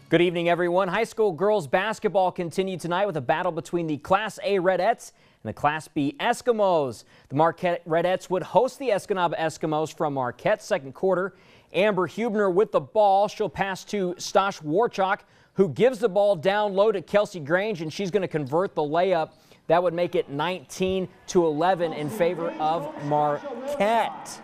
Good evening, everyone. High school girls basketball continued tonight with a battle between the Class A Redettes and the Class B Eskimos. The Marquette Redettes would host the Escanaba Eskimos from Marquette. Second quarter, Amber Hubner with the ball. She'll pass to Stosh Warchuk, who gives the ball down low to Kelsey Grange, and she's going to convert the layup. That would make it 19-11 in favor of Marquette.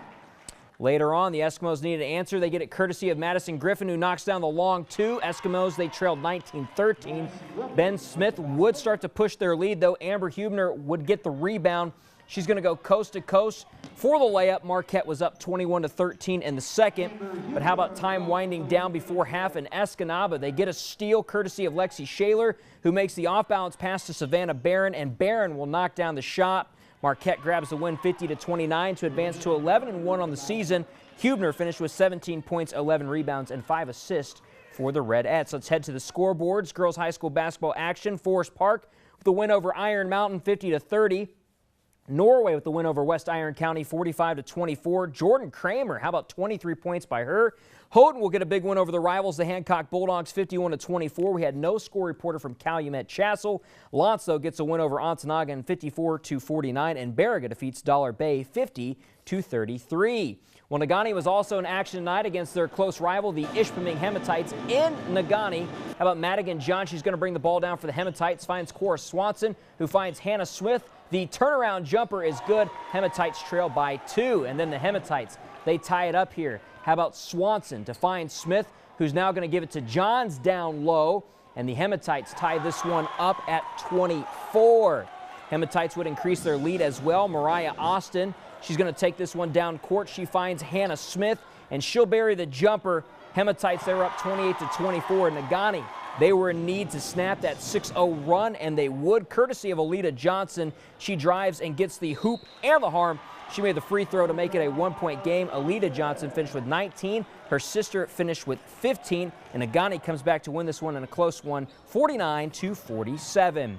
Later on, the Eskimos needed an answer. They get it courtesy of Madison Griffin, who knocks down the long two. Eskimos, they trailed 19-13. Ben Smith would start to push their lead, though. Amber Hubner would get the rebound. She's going to go coast to coast for the layup. Marquette was up 21-13 in the second. But how about time winding down before half in Escanaba? They get a steal courtesy of Lexi Shaler, who makes the off-balance pass to Savannah Barron, and Barron will knock down the shot. Marquette grabs the win 50-29 to advance to 11-1 on the season. Hubner finished with 17 points, 11 rebounds, and 5 assists for the Redettes. Let's head to the scoreboards. Girls high school basketball action. Forest Park with the win over Iron Mountain 50-30. Norway with the win over West Iron County 45-24. Jordan Kramer, how about 23 points by her? Houghton will get a big win over the rivals, the Hancock Bulldogs 51-24. We had no score reporter from Calumet Chassell. Lantz, though, gets a win over Ontonagon 54-49, and Baraga defeats Dollar Bay 50-33. Well, Negaunee was also in action tonight against their close rival, the Ishpeming Hematites in Negaunee. How about Madigan John? She's going to bring the ball down for the Hematites, finds Cora Swanson, who finds Hannah Smith. The turnaround jumper is good. Hematites trail by 2, and then the Hematites, they tie it up here. How about Swanson to find Smith, who's now going to give it to Johns down low, and the Hematites tie this one up at 24. Hematites would increase their lead as well. Mariah Austin, she's going to take this one down court. She finds Hannah Smith, and she'll bury the jumper. Hematites, they were up 28-24. Negaunee, they were in need to snap that 6-0 run, and they would, courtesy of Alita Johnson. She drives and gets the hoop and the harm. She made the free throw to make it a one-point game. Alita Johnson finished with 19. Her sister finished with 15. And Negaunee comes back to win this one in a close one, 49-47.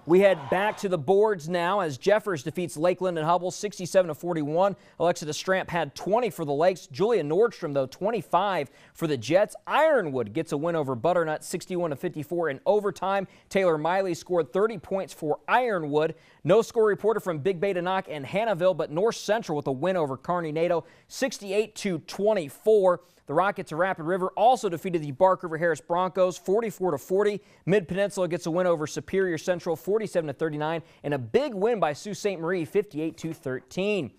We head back to the boards now as Jeffers defeats Lakeland and Hubble 67-41. Alexa DeStramp had 20 for the Lakes. Julia Nordstrom, though, 25 for the Jets. Ironwood gets a win over Butternut 61-54 in overtime. Taylor Miley scored 30 points for Ironwood. No score reporter from Big Bay Danock and Hannahville, but North Central with a win over Kearney Nato 68-24. The Rockets of Rapid River also defeated the Bark River Harris Broncos 44-40. Mid-Peninsula gets a win over Superior Central 47-39, and a big win by Sault Ste. Marie 58-13.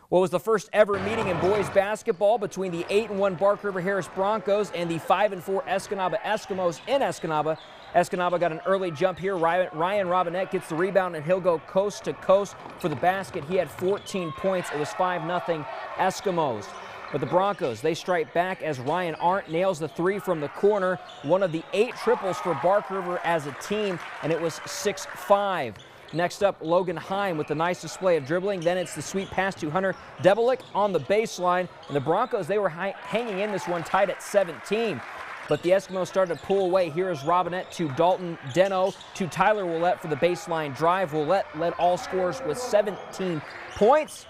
What was the first ever meeting in boys basketball between the 8-1 Bark River Harris Broncos and the 5-4 Escanaba Eskimos in Escanaba. Escanaba got an early jump here. Ryan Robinette gets the rebound, and he'll go coast to coast for the basket. He had 14 points. It was 5-0 Eskimos. But the Broncos, they strike back as Ryan Arndt nails the three from the corner. One of the 8 triples for Bark River as a team, and it was 6-5. Next up, Logan Heim with a nice display of dribbling. Then it's the sweet pass to Hunter Debelick on the baseline. And the Broncos, they were hanging in this one tied at 17. But the Eskimos started to pull away. Here is Robinette to Dalton Deno to Tyler Willett for the baseline drive. Willett led all scorers with 17 points.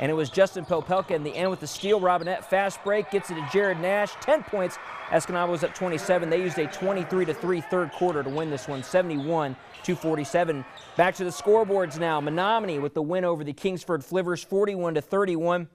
And it was Justin Popelka in the end with the steal. Robinette fast break, gets it to Jared Nash, 10 points. Escanaba was up 27. They used a 23-3 third quarter to win this one, 71-47. Back to the scoreboards now. Menominee with the win over the Kingsford Flivers, 41-31.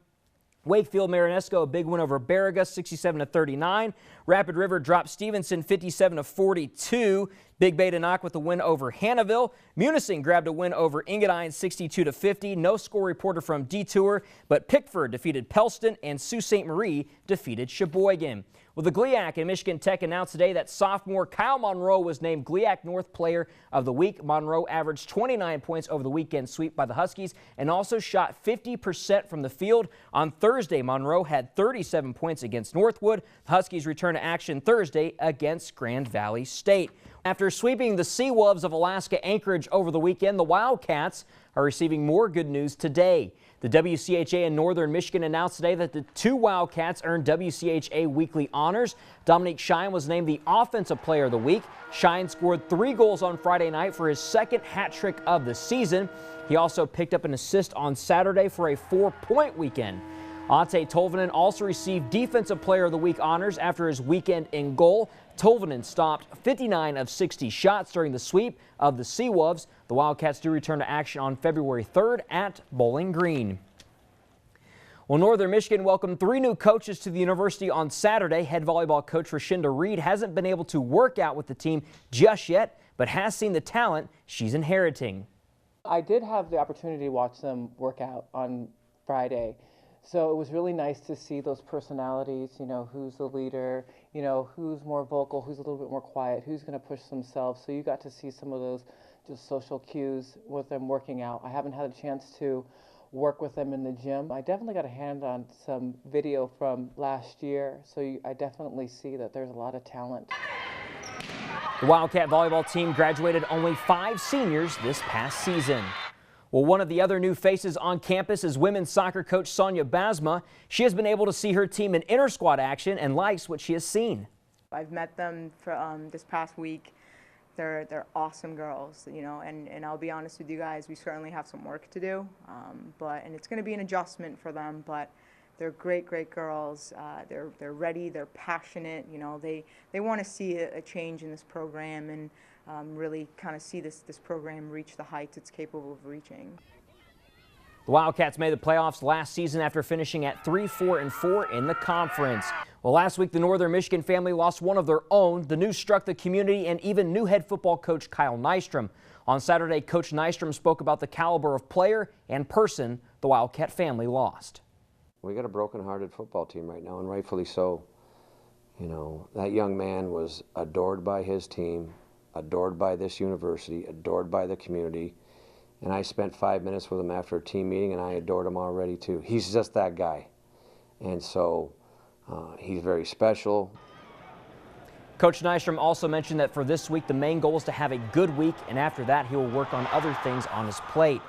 Wakefield Marinesco, a big win over Baraga, 67-39. Rapid River dropped Stevenson, 57-42. Big Bay Danock with a win over Hannahville. Munising grabbed a win over Engadine, 62-50. No score reporter from Detour, but Pickford defeated Pelston, and Sault Ste. Marie defeated Sheboygan. Well, the GLIAC and Michigan Tech announced today that sophomore Kyle Monroe was named GLIAC North Player of the Week. Monroe averaged 29 points over the weekend sweep by the Huskies and also shot 50% from the field. On Thursday, Monroe had 37 points against Northwood. The Huskies return to action Thursday against Grand Valley State. After sweeping the Seawolves of Alaska Anchorage over the weekend, the Wildcats are receiving more good news today. The WCHA in Northern Michigan announced today that the 2 Wildcats earned WCHA weekly honors. Dominique Shine was named the Offensive Player of the Week. Shine scored 3 goals on Friday night for his second hat trick of the season. He also picked up an assist on Saturday for a 4-point weekend. Ate Tolvanen also received Defensive Player of the Week honors after his weekend in goal. Tolvanen stopped 59 of 60 shots during the sweep of the Seawolves. The Wildcats do return to action on February 3rd at Bowling Green. Well, Northern Michigan welcomed 3 new coaches to the university on Saturday. Head volleyball coach Rashinda Reed hasn't been able to work out with the team just yet, but has seen the talent she's inheriting. I did have the opportunity to watch them work out on Friday. So it was really nice to see those personalities, you know, who's the leader, you know, who's more vocal, who's a little bit more quiet, who's going to push themselves. So you got to see some of those just social cues with them working out. I haven't had a chance to work with them in the gym. I definitely got a hand on some video from last year, so I definitely see that there's a lot of talent. The Wildcat volleyball team graduated only 5 seniors this past season. Well, one of the other new faces on campus is women's soccer coach Sonia Basma. She has been able to see her team in inter-squad action and likes what she has seen. I've met them for this past week. They're awesome girls, you know, and I'll be honest with you guys, we certainly have some work to do, and it's going to be an adjustment for them, but they're great girls. They're ready, they're passionate, you know, they want to see a change in this program and really kind of see this program reach the heights it's capable of reaching. The Wildcats made the playoffs last season after finishing at 3-4-4 in the conference. Well, last week the Northern Michigan family lost one of their own. The news struck the community and even new head football coach Kyle Nystrom. On Saturday, Coach Nystrom spoke about the caliber of player and person the Wildcat family lost. We got a broken-hearted football team right now, and rightfully so. You know, that young man was adored by his team, adored by this university, adored by the community. And I spent 5 minutes with him after a team meeting, and I adored him already too. He's just that guy. And so he's very special. Coach Nystrom also mentioned that for this week, the main goal is to have a good week, and after that, he will work on other things on his plate.